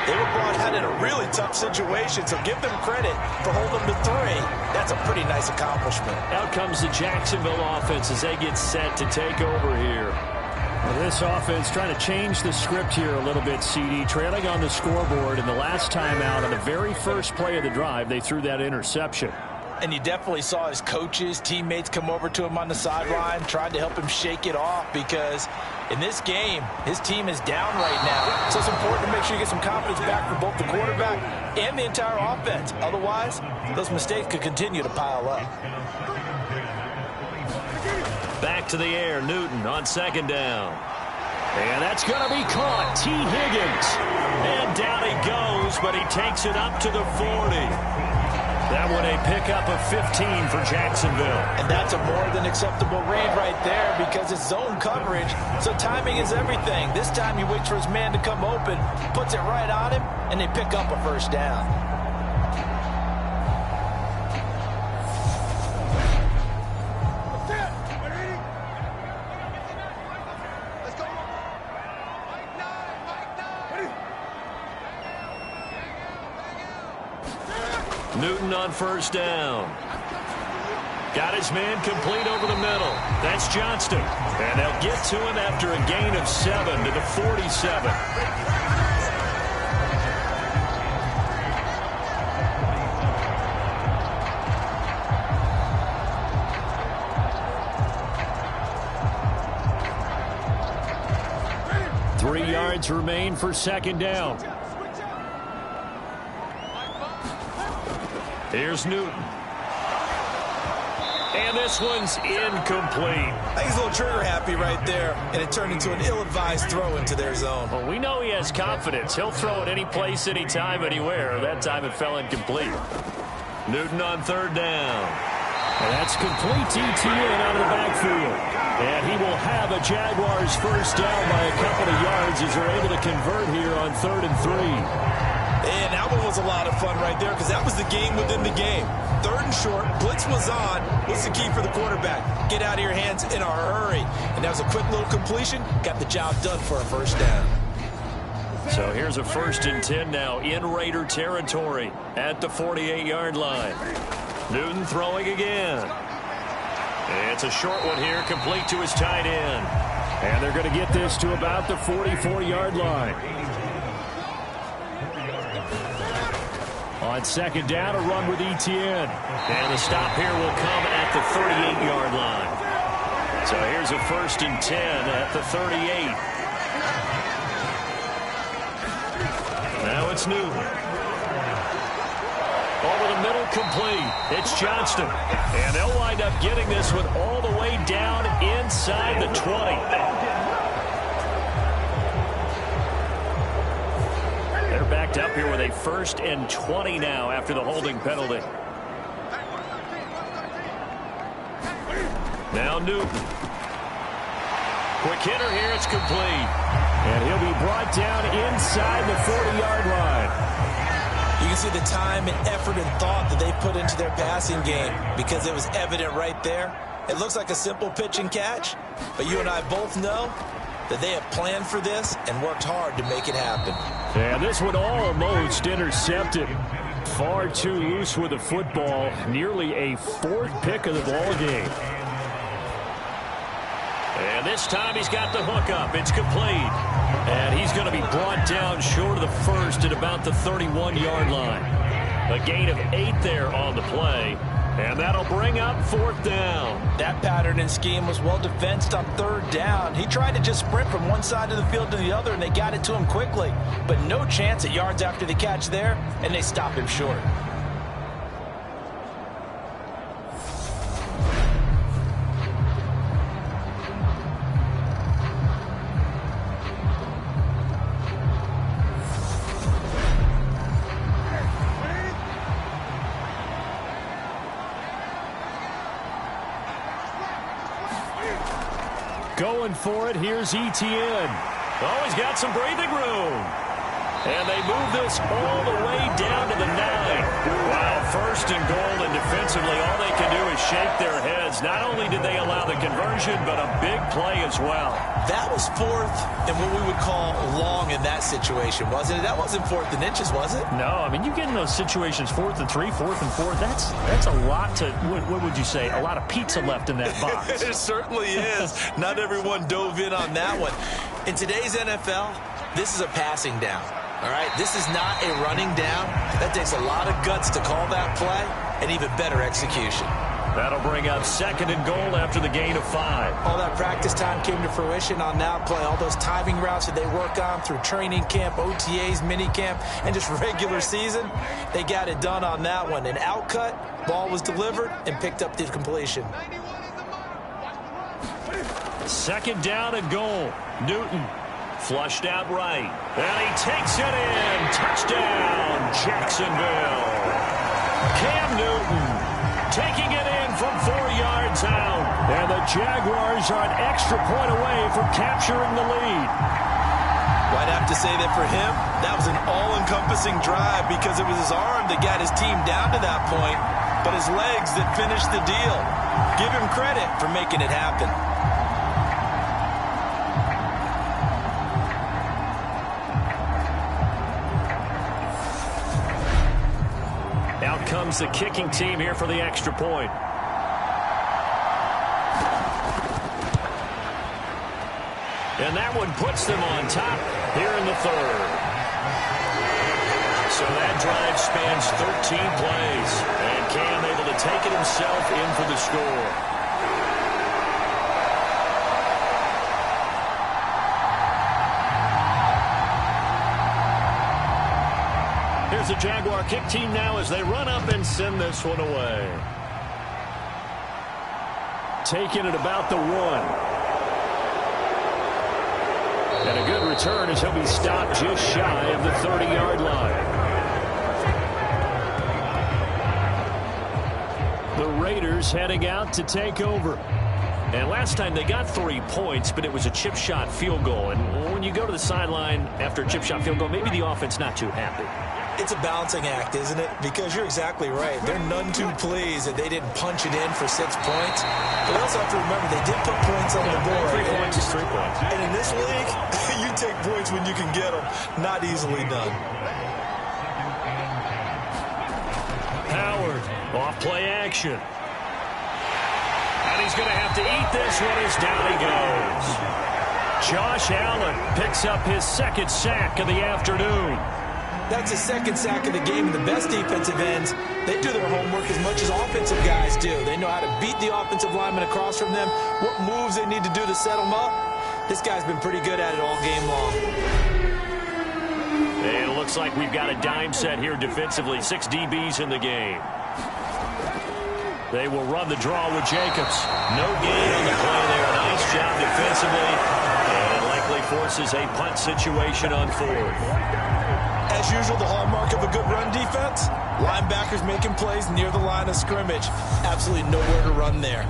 They were brought out in a really tough situation, so give them credit for holding them to 3. That's a pretty nice accomplishment. Out comes the Jacksonville offense as they get set to take over here. Well, this offense trying to change the script here a little bit, CD. Trailing on the scoreboard, and the last time out on the very first play of the drive, they threw that interception. And you definitely saw his coaches, teammates come over to him on the sideline, tried to help him shake it off because in this game, his team is down right now. So it's important to make sure you get some confidence back for both the quarterback and the entire offense. Otherwise, those mistakes could continue to pile up. Back to the air, Newton on 2nd down. And that's going to be caught. T. Higgins. And down he goes, but he takes it up to the 40. That one a pickup of 15 for Jacksonville. And that's a more than acceptable read right there because it's zone coverage, so timing is everything. This time he waits for his man to come open, puts it right on him, and they pick up a 1st down. Newton on 1st down. Got his man complete over the middle. That's Johnston. And they'll get to him after a gain of 7 to the 47. Three yards remain for 2nd down. Here's Newton. And this one's incomplete. I think he's a little trigger happy right there, and it turned into an ill-advised throw into their zone. Well, we know he has confidence. He'll throw it any place, anytime, anywhere. That time it fell incomplete. Newton on 3rd down. And that's complete ETN out of the backfield. And he will have a Jaguars 1st down by a couple of yards as they're able to convert here on 3rd and 3. And now one was a lot of fun right there because that was the game within the game. 3rd and short, blitz was on. What's the key for the quarterback? Get out of your hands in a hurry. And that was a quick little completion. Got the job done for a first down. So here's a 1st and 10 now in Raider territory at the 48-yard line. Newton throwing again. It's a short one here, complete to his tight end. And they're going to get this to about the 44-yard line. On 2nd down, a run with Etienne. And the stop here will come at the 38-yard line. So here's a 1st and 10 at the 38. Now it's Newton. Over the middle, complete. It's Johnston. And they'll wind up getting this one all the way down inside the 20. They're backed up here with a 1st and 20 now after the holding penalty. Now Newton. Quick hitter here. It's complete. And he'll be brought down inside the 40-yard line. You can see the time and effort and thought that they put into their passing game because it was evident right there. It looks like a simple pitch and catch, but you and I both know that they have planned for this and worked hard to make it happen. And this one almost intercepted. Far too loose with the football. Nearly a 4th pick of the ball game. And this time he's got the hook up. It's complete. And he's going to be brought down short of the 1st at about the 31-yard line. A gain of 8 there on the play. And that'll bring up 4th down. That pattern and scheme was well defensed on 3rd down. He tried to just sprint from one side of the field to the other, and they got it to him quickly. But no chance at yards after the catch there, and they stop him short. Going for it, here's Etienne. Oh, he's got some breathing room. And they move this all the way down to the 9. Wow, 1st and goal, and defensively all they can do is shake their heads. Not only did they allow the conversion, but a big play as well. That was 4th and what we would call long in that situation, wasn't it? That wasn't 4th and inches, was it? No, I mean, you get in those situations 4th and 3, 4th and 4. That's a lot to, what would you say, a lot of pizza left in that box. It certainly is. Not everyone dove in on that one. In today's NFL, this is a passing down. All right, this is not a running down. That takes a lot of guts to call that play and even better execution. That'll bring up 2nd and goal after the gain of 5. All that practice time came to fruition on that play. All those timing routes that they work on through training camp, OTAs, mini camp, and just regular season, they got it done on that one. An outcut, ball was delivered, and picked up the completion. 2nd down and goal. Newton. Flushed out right. And he takes it in. Touchdown, Jacksonville. Cam Newton taking it in from 4 yards out. And the Jaguars are an extra point away from capturing the lead. Well, I'd have to say that for him, that was an all-encompassing drive because it was his arm that got his team down to that point, but his legs that finished the deal. Give him credit for making it happen. Out comes the kicking team here for the extra point. And that one puts them on top here in the 3rd. So that drive spans 13 plays. And Cam able to take it himself in for the score. Here's the Jaguar kick team now as they run up and send this one away. Taking it about the 1. And a good return as he'll be stopped just shy of the 30-yard line. The Raiders heading out to take over. And last time they got 3 points, but it was a chip shot field goal. And when you go to the sideline after a chip shot field goal, maybe the offense not too happy. It's a balancing act, isn't it? Because you're exactly right. They're none too pleased that they didn't punch it in for 6 points. But they also have to remember they did put points on the board. 3 points is 3 points. And in this league, you take points when you can get them. Not easily done. Howard, off play action. And he's going to have to eat this one as down he goes. Josh Allen picks up his 2nd sack of the afternoon. That's his 2nd sack of the game. And the best defensive ends, they do their homework as much as offensive guys do. They know how to beat the offensive lineman across from them, what moves they need to do to set them up. This guy's been pretty good at it all game long. And it looks like we've got a dime set here defensively. 6 DBs in the game. They will run the draw with Jacobs. No gain on the play there. Nice job defensively. And it likely forces a punt situation on 4th. As usual, the hallmark of a good run defense, linebackers making plays near the line of scrimmage. Absolutely nowhere to run there.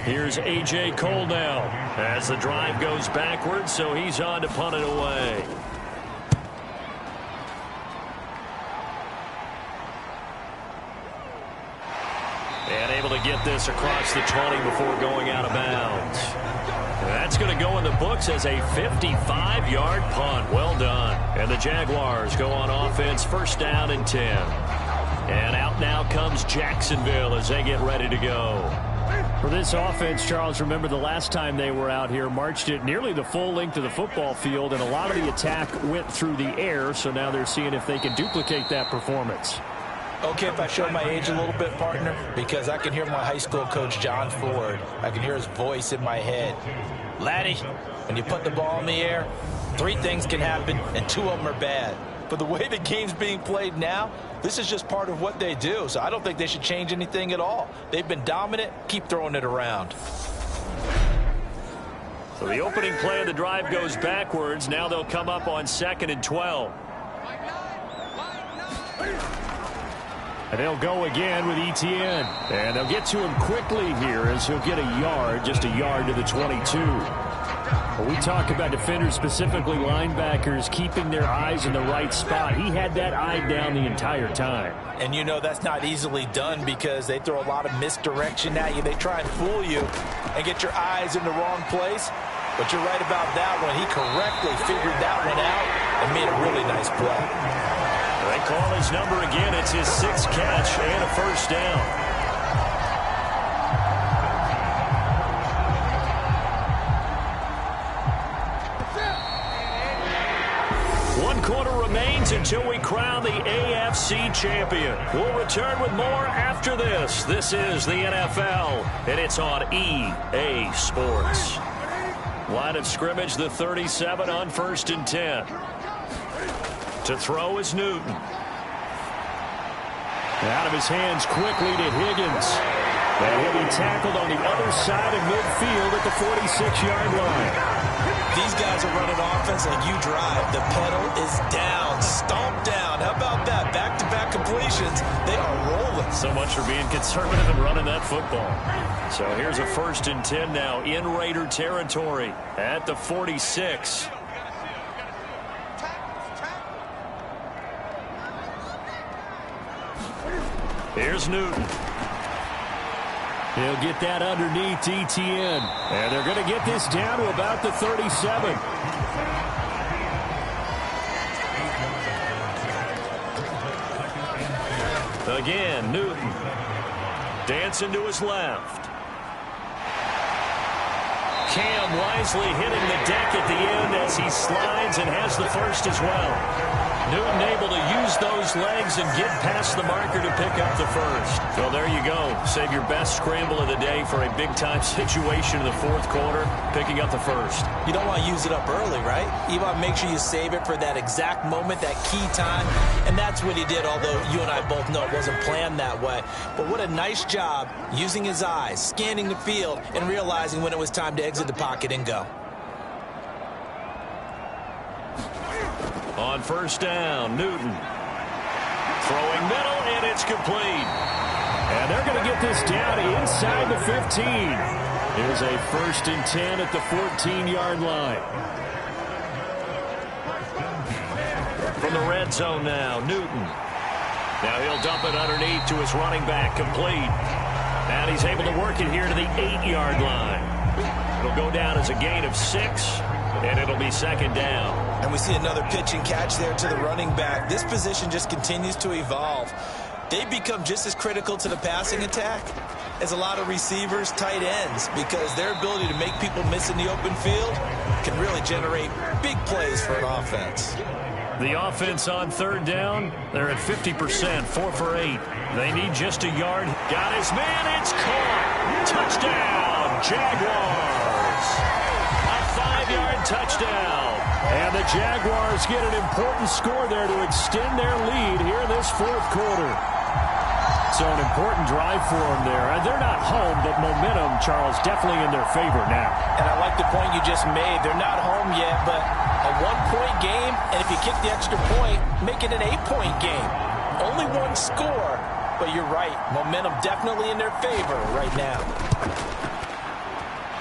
Here's A.J. Cole now as the drive goes backwards, so he's on to punt it away. And able to get this across the 20 before going out of bounds. That's going to go in the books as a 55-yard punt. Well done. And the Jaguars go on offense, 1st down and 10. And out now comes Jacksonville as they get ready to go. For this offense, Charles, remember the last time they were out here, marched it nearly the full length of the football field, and a lot of the attack went through the air, so now they're seeing if they can duplicate that performance. Okay, if I show my age a little bit, partner, because I can hear my high school coach, John Ford. I can hear his voice in my head. Laddie, when you put the ball in the air, 3 things can happen, and 2 of them are bad. But the way the game's being played now, this is just part of what they do, so I don't think they should change anything at all. They've been dominant. Keep throwing it around. So the opening play of the drive goes backwards. Now they'll come up on 2nd and 12. And they'll go again with Etienne. And they'll get to him quickly here as he'll get a yard, just a yard to the 22. When we talk about defenders, specifically linebackers, keeping their eyes in the right spot, he had that eye down the entire time. And you know that's not easily done because they throw a lot of misdirection at you. They try and fool you and get your eyes in the wrong place. But you're right about that one. He correctly figured that one out and made a really nice play. They call his number again. It's his 6th catch and a 1st down. One quarter remains until we crown the AFC champion. We'll return with more after this. This is the NFL, and it's on EA Sports. Line of scrimmage, the 37 on 1st and 10. To throw is Newton. Out of his hands quickly to Higgins. And he'll be tackled on the other side of midfield at the 46-yard line. These guys are running offense like you drive. The pedal is down, stomp down. How about that? Back-to-back completions. They are rolling. So much for being conservative and running that football. So here's a 1st and 10 now in Raider territory at the 46. Here's Newton. He'll get that underneath Etienne. And they're going to get this down to about the 37. Again, Newton. Dancing to his left. Cam wisely hitting the deck at the end as he slides and has the 1st as well. Newton able to use those legs and get past the marker to pick up the 1st. Well, there you go. Save your best scramble of the day for a big-time situation in the 4th quarter, picking up the 1st. You don't want to use it up early, right? You want to make sure you save it for that exact moment, that key time. And that's what he did, although you and I both know it wasn't planned that way. But what a nice job using his eyes, scanning the field, and realizing when it was time to exit the pocket and go. On 1st down, Newton. Throwing middle, and it's complete. And they're going to get this down inside the 15. Here's a 1st and 10 at the 14-yard line. From the red zone now, Newton. Now he'll dump it underneath to his running back, complete. And he's able to work it here to the 8-yard line. It'll go down as a gain of 6, and it'll be 2nd down. And we see another pitch and catch there to the running back. This position just continues to evolve. They become just as critical to the passing attack as a lot of receivers, tight ends, because their ability to make people miss in the open field can really generate big plays for an offense. The offense on 3rd down, they're at 50%, 4 for 8. They need just a yard. Got his man, it's caught. Touchdown, Jaguars. A 5-yard touchdown. And the Jaguars get an important score there to extend their lead here in this 4th quarter. So an important drive for them there. And they're not home, but momentum, Charles, definitely in their favor now. And I like the point you just made. They're not home yet, but a 1-point game, and if you kick the extra point, make it an 8-point game. Only one score, but you're right. Momentum definitely in their favor right now.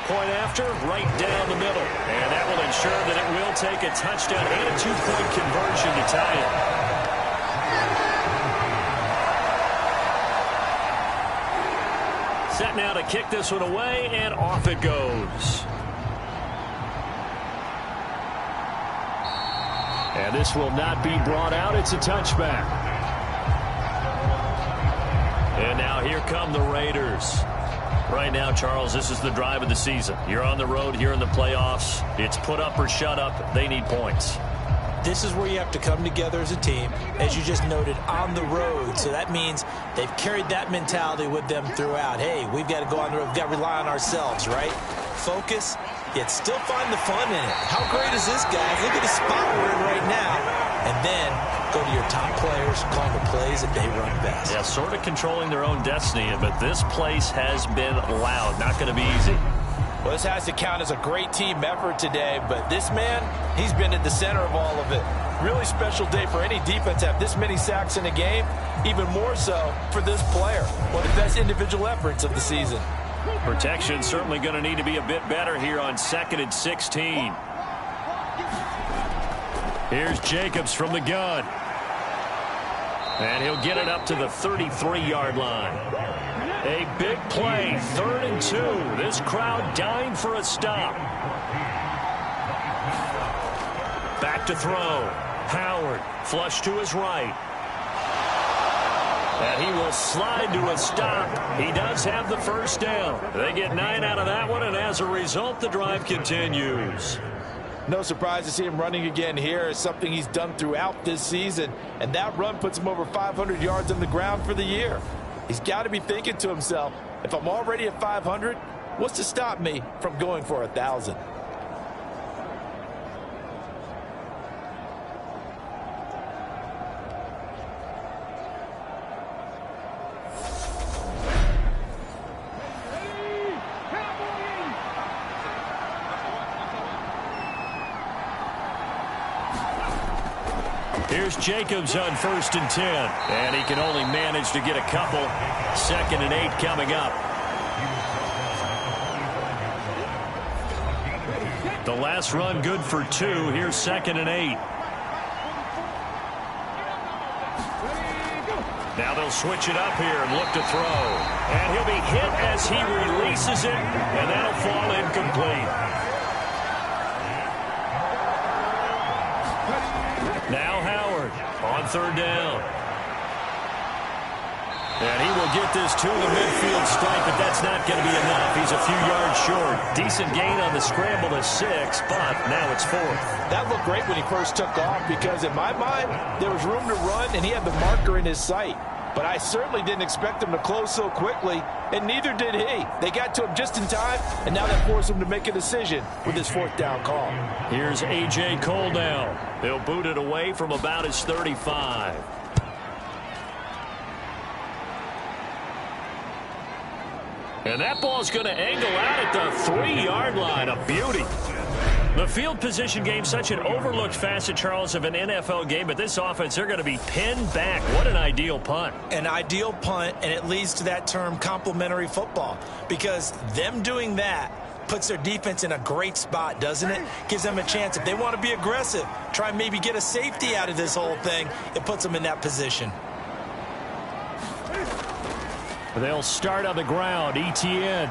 Point after, right down the middle. And that will ensure that it will take a touchdown and a 2-point conversion to tie it. Set now to kick this one away, and off it goes. And this will not be brought out. It's a touchback. And now here come the Raiders. Right now, Charles, this is the drive of the season. You're on the road here in the playoffs. It's put up or shut up. They need points. This is where you have to come together as a team, as you just noted, on the road. So that means they've carried that mentality with them throughout. Hey, we've got to go on the road. We've got to rely on ourselves, right? Focus, yet still find the fun in it. How great is this, guys? Look at the spot we're in right now. And then go to your top players, call the plays that they run best. Yeah, sort of controlling their own destiny, but this place has been loud. Not going to be easy. Well, this has to count as a great team effort today, but this man, he's been at the center of all of it. Really special day for any defense to have this many sacks in a game, even more so for this player. One of the best individual efforts of the season. Protection certainly going to need to be a bit better here on 2nd and 16. Here's Jacobs from the gun. And he'll get it up to the 33-yard line. A big play, 3rd and 2. This crowd dying for a stop. Back to throw. Howard, flush to his right. And he will slide to a stop. He does have the 1st down. They get 9 out of that one, and as a result, the drive continues. No surprise to see him running again here. It's something he's done throughout this season, and that run puts him over 500 yards on the ground for the year. He's got to be thinking to himself, if I'm already at 500, what's to stop me from going for 1,000? Here's Jacobs on 1st and 10. And he can only manage to get a couple. 2nd and 8 coming up. The last run good for 2. Here's 2nd and 8. Now they'll switch it up here and look to throw. And he'll be hit as he releases it. And that'll fall incomplete. Now Howard on 3rd down. And he will get this to the midfield stripe, but that's not going to be enough. He's a few yards short. Decent gain on the scramble to 6, but now it's 4th. That looked great when he first took off because in my mind, there was room to run and he had the marker in his sight. But I certainly didn't expect him to close so quickly, and neither did he. They got to him just in time, and now that forced him to make a decision with his 4th down call. Here's A.J. Cole now. They'll boot it away from about his 35. And that ball's going to angle out at the 3-yard line. A beauty. The field position game, such an overlooked facet, Charles, of an NFL game, but this offense, they're going to be pinned back. What an ideal punt. An ideal punt, and it leads to that term complementary football, because them doing that puts their defense in a great spot, doesn't it? Gives them a chance. If they want to be aggressive, try and maybe get a safety out of this whole thing, it puts them in that position. They'll start on the ground. Etienne.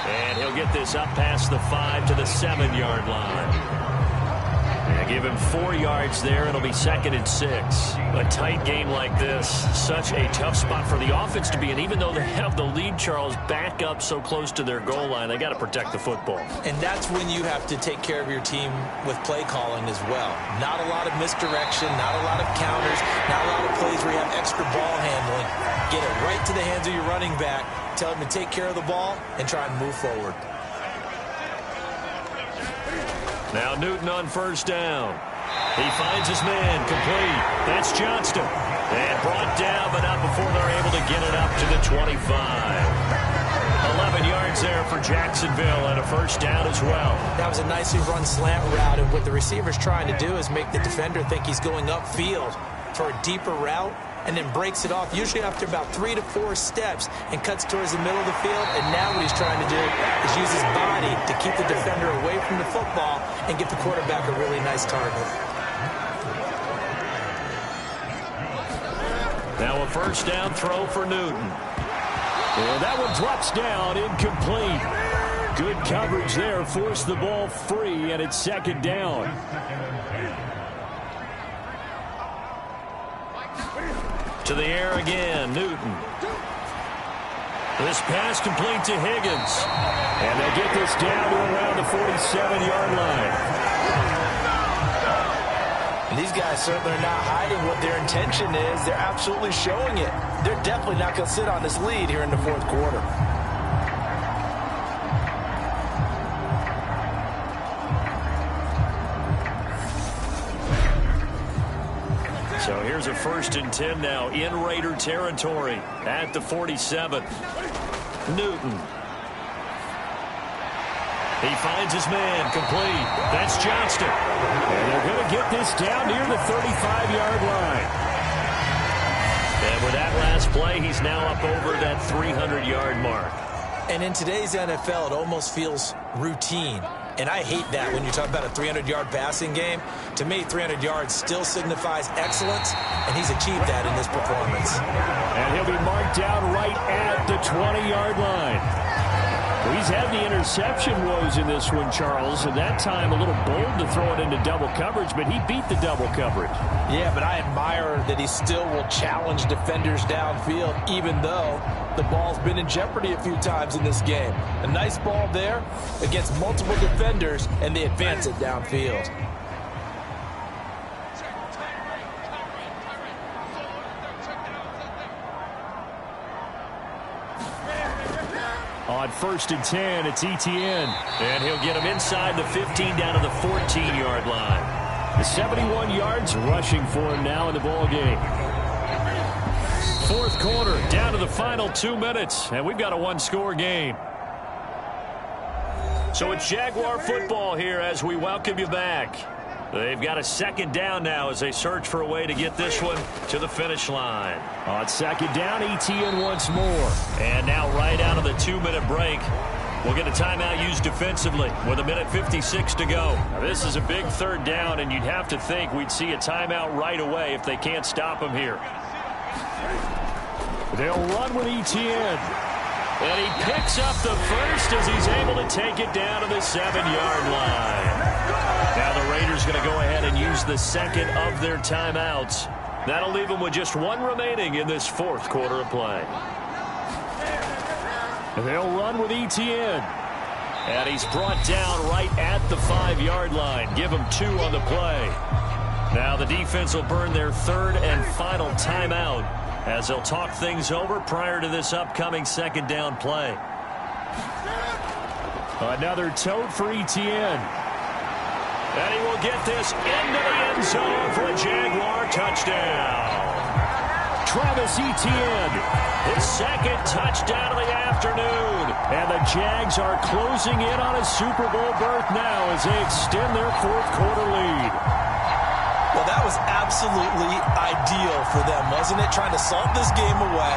And he'll get this up past the 5 to the 7-yard line. And give him 4 yards there. It'll be 2nd and 6. A tight game like this, such a tough spot for the offense to be in. Even though they have the lead, Charles, back up so close to their goal line, they got to protect the football. And that's when you have to take care of your team with play calling as well. Not a lot of misdirection, not a lot of counters, not a lot of plays where you have extra ball handling. Get it right to the hands of your running back. Tell him to take care of the ball and try and move forward. Now Newton on first down. He finds his man complete. That's Johnston. And brought down, but not before they're able to get it up to the 25. 11 yards there for Jacksonville and a first down as well. That was a nicely run slant route, and what the receiver's trying to do is make the defender think he's going upfield for a deeper route, and then breaks it off, usually after about 3 to 4 steps, and cuts towards the middle of the field. And now what he's trying to do is use his body to keep the defender away from the football and get the quarterback a really nice target. Now a first down throw for Newton. And that one drops down, incomplete. Good coverage there, forced the ball free, and it's 2nd down. To the air again, Newton. This pass complete to Higgins. And they'll get this down to around the 47-yard line. And these guys certainly are not hiding what their intention is. They're absolutely showing it. They're definitely not going to sit on this lead here in the 4th quarter. So here's a 1st and 10 now in Raider territory at the 47. Newton. He finds his man complete. That's Johnston. And they're going to get this down near the 35-yard line. And with that last play, he's now up over that 300-yard mark. And in today's NFL, it almost feels routine. And I hate that when you talk about a 300-yard passing game. To me, 300 yards still signifies excellence, and he's achieved that in this performance. And he'll be marked down right at the 20-yard line. Well, he's had the interception woes in this one, Charles, and that time a little bold to throw it into double coverage, but he beat the double coverage. Yeah, but I admire that he still will challenge defenders downfield, even though the ball's been in jeopardy a few times in this game. A nice ball there against multiple defenders, and they advance it downfield. On 1st and 10, it's Etienne. And he'll get him inside the 15 down to the 14-yard line. The 71 yards rushing for him now in the ball game. 4th quarter, down to the final 2 minutes, and we've got a one-score game. So it's Jaguar football here as we welcome you back. They've got a 2nd down now as they search for a way to get this one to the finish line. On 2nd down, Etienne once more. And now right out of the 2-minute break, we'll get a timeout used defensively with 1:56 to go. Now, this is a big 3rd down, and you'd have to think we'd see a timeout right away if they can't stop him here. They'll run with Etienne. And he picks up the first as he's able to take it down to the 7-yard line. Now the Raiders going to go ahead and use the 2nd of their timeouts. That'll leave them with just 1 remaining in this 4th quarter of play. They'll run with Etienne. And he's brought down right at the 5-yard line. Give him 2 on the play. Now the defense will burn their 3rd and final timeout as they'll talk things over prior to this upcoming 2nd down play. Another tote for Etienne. And he will get this into the end zone for a Jaguar touchdown. Travis Etienne, his second touchdown of the afternoon. And the Jags are closing in on a Super Bowl berth now as they extend their fourth quarter lead. Well, that was absolutely ideal for them, wasn't it? Trying to salt this game away.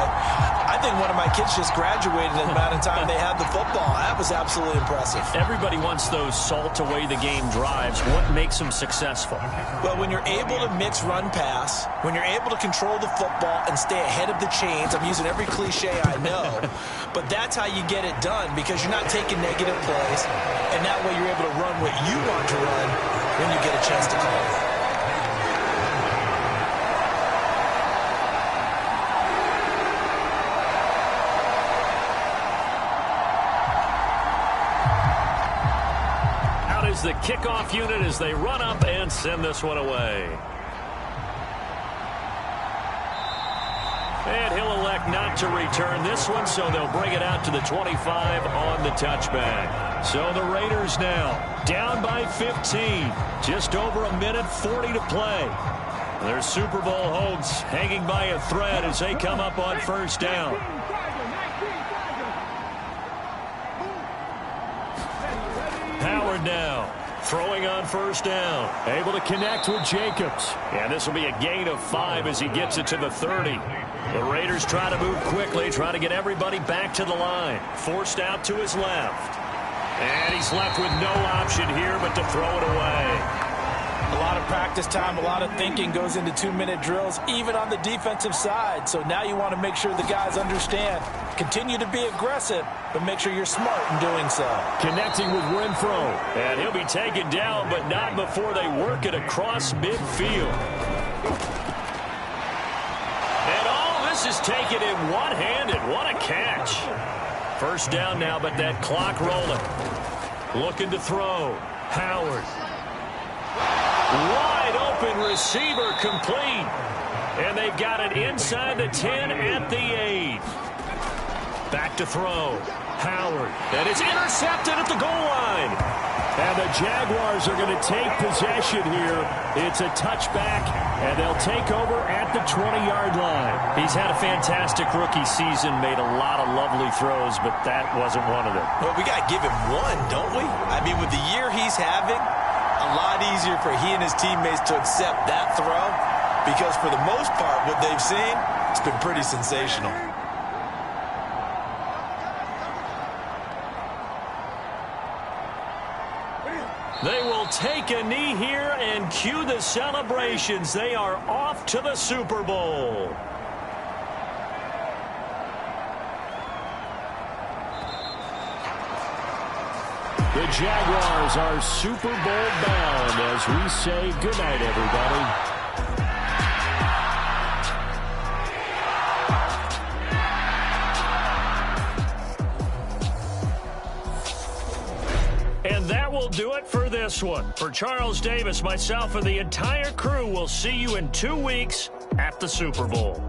I think one of my kids just graduated in the amount of time they had the football. That was absolutely impressive. Everybody wants those salt away the game drives. What makes them successful? Well, when you're able to mix run-pass, when you're able to control the football and stay ahead of the chains, I'm using every cliche I know, but that's how you get it done because you're not taking negative plays, and that way you're able to run what you want to run when you get a chance to call it. The kickoff unit as they run up and send this one away. And he'll elect not to return this one, so they'll bring it out to the 25 on the touchback. So the Raiders now down by 15. Just over a minute 40 to play. Their Super Bowl hopes hanging by a thread as they come up on first down. Howard now throwing on first down. Able to connect with Jacobs. And this will be a gain of 5 as he gets it to the 30. The Raiders try to move quickly, try to get everybody back to the line. Forced out to his left. And he's left with no option here but to throw it away. A lot of practice time, a lot of thinking goes into 2-minute drills, even on the defensive side. So now you want to make sure the guys understand. Continue to be aggressive, but make sure you're smart in doing so. Connecting with Renfro. And he'll be taken down, but not before they work it across midfield. And all this is taken in one-handed. What a catch. First down now, but that clock rolling. Looking to throw. Howard. Wide open receiver complete. And they've got it inside the 10 at the 8. Back to throw. Howard. And it's intercepted at the goal line. And the Jaguars are going to take possession here. It's a touchback, and they'll take over at the 20-yard line. He's had a fantastic rookie season, made a lot of lovely throws, but that wasn't one of them. Well, we got to give him one, don't we? I mean, with the year he's having, a lot easier for he and his teammates to accept that throw because for the most part, what they've seen, it's been pretty sensational. They will take a knee here and cue the celebrations. They are off to the Super Bowl. The Jaguars are Super Bowl bound as we say goodnight, everybody. And that will do it for this one. For Charles Davis, myself, and the entire crew, will see you in 2 weeks at the Super Bowl.